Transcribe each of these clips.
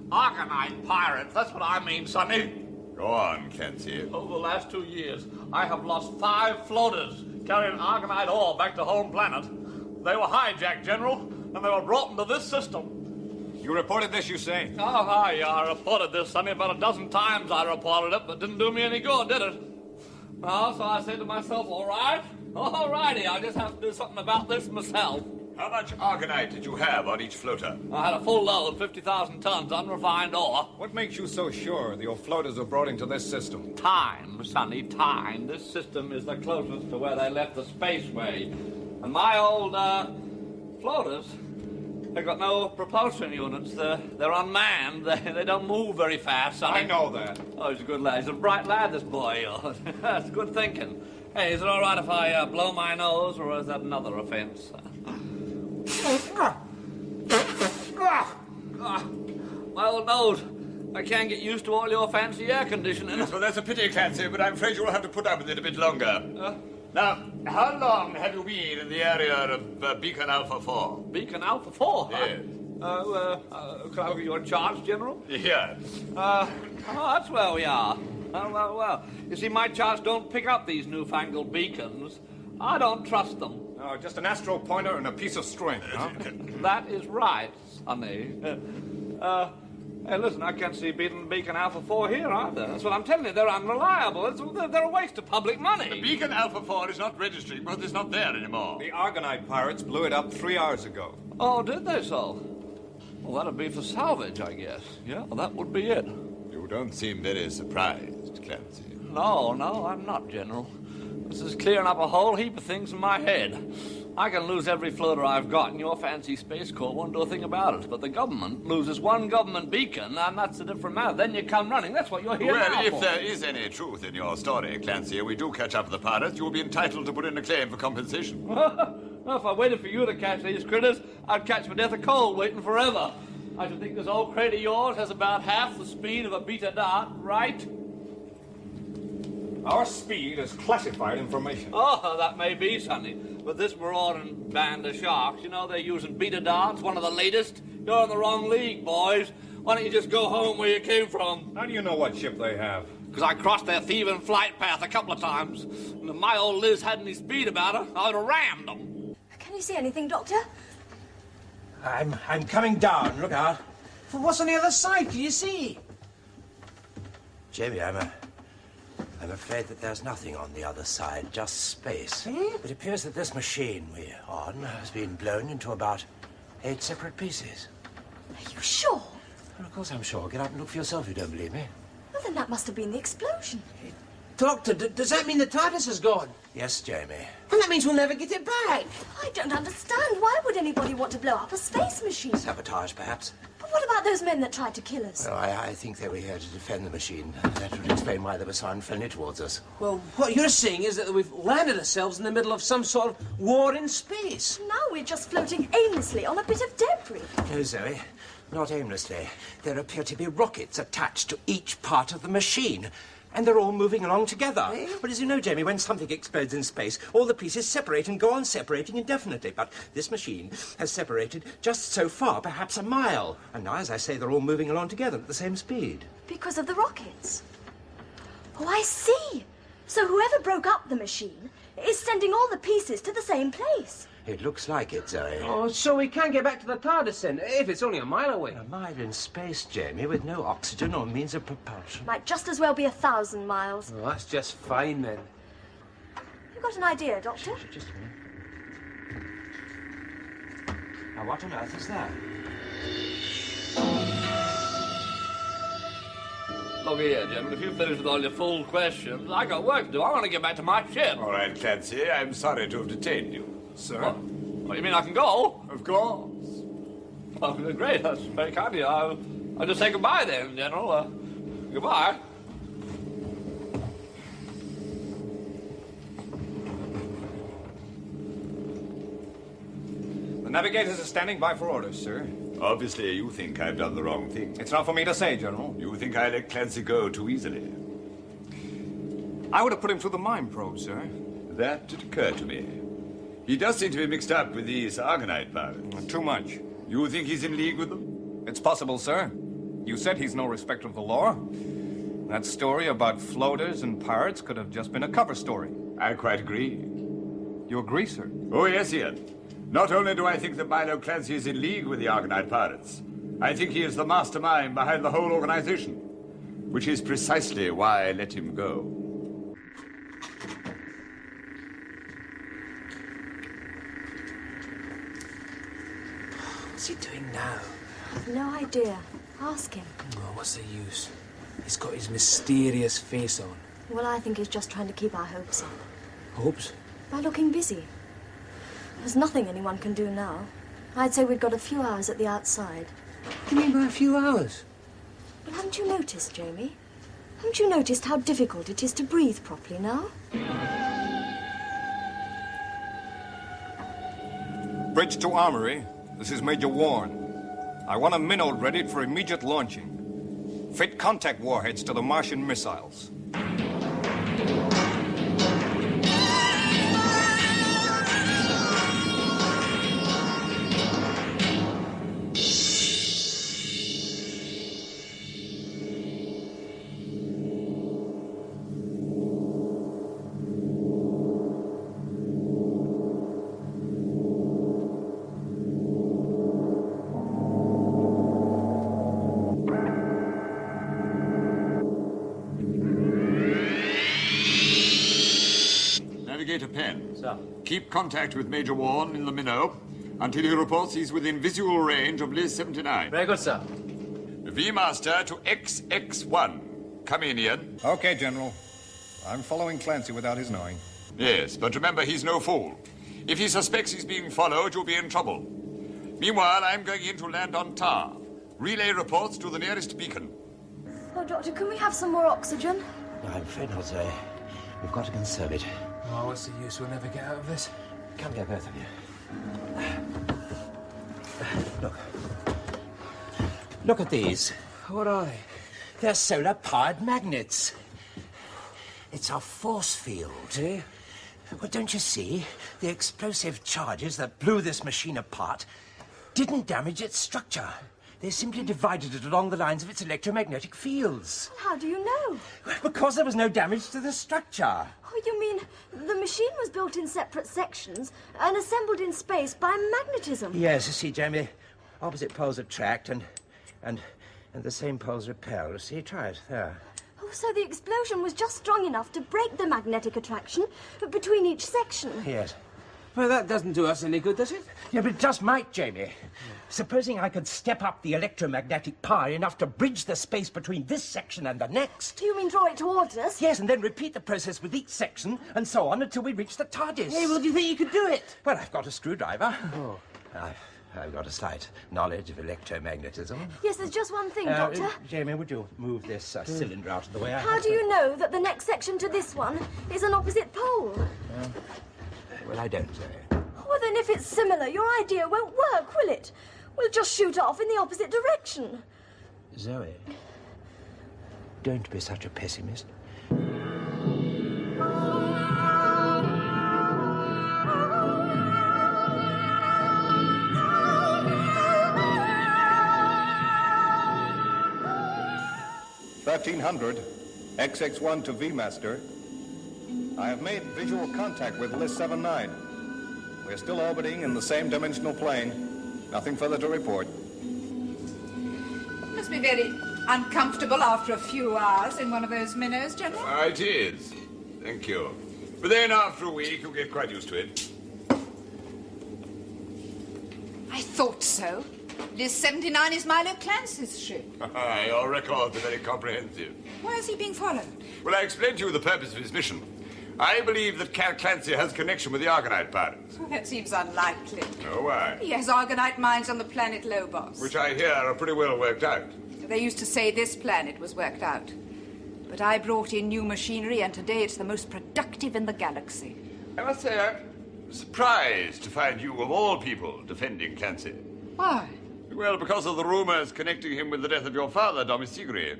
Argonite pirates, that's what I mean, Sonny. Go on, Clancy. Over the last 2 years, I have lost 5 floaters carrying Argonite ore back to home planet. They were hijacked, General, and they were brought into this system. You reported this, you say? Oh, I reported this, Sonny, about a dozen times I reported it, but didn't do me any good, did it? Well, so I said to myself, all righty, I just have to do something about this myself. How much Argonite did you have on each floater? I had a full load, 50,000 tons, unrefined ore. What makes you so sure your floaters were brought into this system? Time, Sonny, time. This system is the closest to where they left the spaceway. And my old, floaters, they've got no propulsion units. They're unmanned. They don't move very fast, Sonny. I know that. Oh, he's a good lad. He's a bright lad, this boy. That's good thinking. Hey, is it all right if I blow my nose, or is that another offense? My old nose. I can't get used to all your fancy air conditioning. Yes, well, that's a pity, Clancy, but I'm afraid you'll have to put up with it a bit longer. Now, how long have you been in the area of Beacon Alpha 4? Beacon Alpha 4? Yes. Can I give you a charge, General? Yes. That's where we are. Well. You see, my charts don't pick up these newfangled beacons. I don't trust them. Oh, just an astro pointer and a piece of string, huh? That is right, Sonny. Hey, listen, I can't see Beacon Alpha 4 here either. That's what I'm telling you. They're unreliable. They're a waste of public money. The Beacon Alpha 4 is not registering because it's not there anymore. The Argonite pirates blew it up 3 hours ago. Oh, did they so? Well, that'd be for salvage, I guess. Yeah, well, that would be it. You don't seem very surprised, Clancy. No, I'm not, General. This is clearing up a whole heap of things in my head. I can lose every floater I've got, and your fancy Space Corps won't do a thing about it. But the government loses one government beacon, and that's a different matter. Then you come running. That's what you're here now Well, if for. there is any truth in your story, Clancy, and we do catch up with the pirates, you will be entitled to put in a claim for compensation. Well, if I waited for you to catch these critters, I'd catch my death of cold waiting forever. I should think this old crate of yours has about half the speed of a beta dart, right? Our speed is classified information. Oh, that may be, Sonny. But this marauding band of sharks, you know, they're using beta darts, one of the latest. You're in the wrong league, boys. Why don't you just go home where you came from? How do you know what ship they have? Because I crossed their thieving flight path a couple of times. And if my old Liz had any speed about her, I'd have rammed them. Can you see anything, Doctor? I'm coming down. Look out. Well, what's on the other side? Can you see? Jamie, I'm afraid that there's nothing on the other side, just space. Eh? It appears that this machine we're on has been blown into about 8 separate pieces. Are you sure? Well, of course I'm sure. Get out and look for yourself if you don't believe me. Well, then that must have been the explosion. Doctor, does that mean the TARDIS is gone? Yes, Jamie. Well, that means we'll never get it back. I don't understand. Why would anybody want to blow up a space machine? Sabotage, perhaps. But what about those men that tried to kill us? Well, I think they were here to defend the machine. That would explain why they were so unfriendly towards us. Well, what you're saying is that we've landed ourselves in the middle of some sort of war in space. Now we're just floating aimlessly on a bit of debris. No, Zoe. Not aimlessly. There appear to be rockets attached to each part of the machine. And they're all moving along together. Eh? But as you know, Jamie, when something explodes in space, all the pieces separate and go on separating indefinitely. But this machine has separated just so far, perhaps a mile. And now, as I say, they're all moving along together at the same speed. Because of the rockets. Oh, I see. So whoever broke up the machine is sending all the pieces to the same place. It looks like it, Zoe. Oh, so we can't get back to the TARDIS then, if it's only a mile away. A mile in space, Jamie, with no oxygen or means of propulsion. Might just as well be 1,000 miles. Oh, that's just fine then. You got an idea, Doctor? Just a minute. Now, what on earth is that? Look here, Jim, if you finish with all your fool questions, I got work to do. I want to get back to my ship. All right, Clancy, I'm sorry to have detained you. Sir? What, you mean I can go? Of course. Oh, great. That's very kind of you. I'll just say goodbye then, General. Goodbye. The navigators are standing by for orders, sir. Obviously, you think I've done the wrong thing. It's not for me to say, General. You think I let Clancy go too easily. I would have put him through the mine probe, sir. That did occur to me. He does seem to be mixed up with these Argonite pirates. Too much. You think he's in league with them? It's possible, sir. You said he's no respecter of the law. That story about floaters and pirates could have just been a cover story. I quite agree. You agree, sir? Oh, yes, Ian. Not only do I think that Milo Clancey is in league with the Argonite pirates, I think he is the mastermind behind the whole organization, which is precisely why I let him go. What's he doing now? I've no idea. Ask him. Oh, what's the use? He's got his mysterious face on. Well, I think he's just trying to keep our hopes up. Hopes? By looking busy. There's nothing anyone can do now. I'd say we've got a few hours at the outside. What do you mean by a few hours? Well, haven't you noticed, Jamie? Haven't you noticed how difficult it is to breathe properly now? Bridge to Armory. This is Major Warren. I want a minnow ready for immediate launching. Fit contact warheads to the Martian missiles. Navigator Penn. Sir. Keep contact with Major Warren in the minnow until he reports he's within visual range of Liz 79. Very good, sir. V-Master to XX1. Come in, Ian. Okay, General. I'm following Clancy without his knowing. Yes, but remember, he's no fool. If he suspects he's being followed, you'll be in trouble. Meanwhile, I'm going in to land on tar. Relay reports to the nearest beacon. Oh, Doctor, can we have some more oxygen? No, I'm afraid not, Zoe. We've got to conserve it. Oh, what's the use? We'll never get out of this. Come here, both of you. Look. Look at these. What are they? They're solar-powered magnets. It's our force field. Eh? Well, don't you see? The explosive charges that blew this machine apart didn't damage its structure. They simply divided it along the lines of its electromagnetic fields. How do you know? Because there was no damage to the structure. Oh, you mean the machine was built in separate sections and assembled in space by magnetism? Yes, you see, Jamie, opposite poles attract and the same poles repel. You see, try it, there. Oh, so the explosion was just strong enough to break the magnetic attraction between each section? Yes. Well, that doesn't do us any good, does it? Yeah, but it just might, Jamie. Supposing I could step up the electromagnetic power enough to bridge the space between this section and the next. Do you mean draw it towards us? Yes, and then repeat the process with each section and so on until we reach the TARDIS. Hey, well, do you think you could do it? Well, I've got a screwdriver. Oh. I've got a slight knowledge of electromagnetism. Yes, there's just one thing, Doctor. Jamie, would you move this cylinder out of the way? How do you know that the next section to this one is an opposite pole? Well, I don't, Zoe. Well, then if it's similar, your idea won't work, will it? We'll just shoot off in the opposite direction. Zoe, don't be such a pessimist. $1,300, XX1 to V-Master. I have made visual contact with Liz 79. We're still orbiting in the same dimensional plane. Nothing further to report. Must be very uncomfortable after a few hours in one of those minnows, General. It is. Thank you. But then after a week, you'll get quite used to it. I thought so. Liz 79 is Milo Clancey's ship. Your records are very comprehensive. Why is he being followed? Well, I explained to you the purpose of his mission. I believe that Clancy has connection with the Argonite pirates. That seems unlikely. Oh, why? He has Argonite mines on the planet Lobos. Which I hear are pretty well worked out. They used to say this planet was worked out. But I brought in new machinery, and today it's the most productive in the galaxy. I must say, I'm surprised to find you, of all people, defending Clancy. Why? Well, because of the rumors connecting him with the death of your father, Domisigri.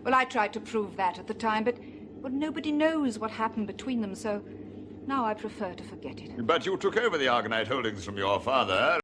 Well, I tried to prove that at the time, but well, nobody knows what happened between them, so now I prefer to forget it. But you took over the Argonite holdings from your father.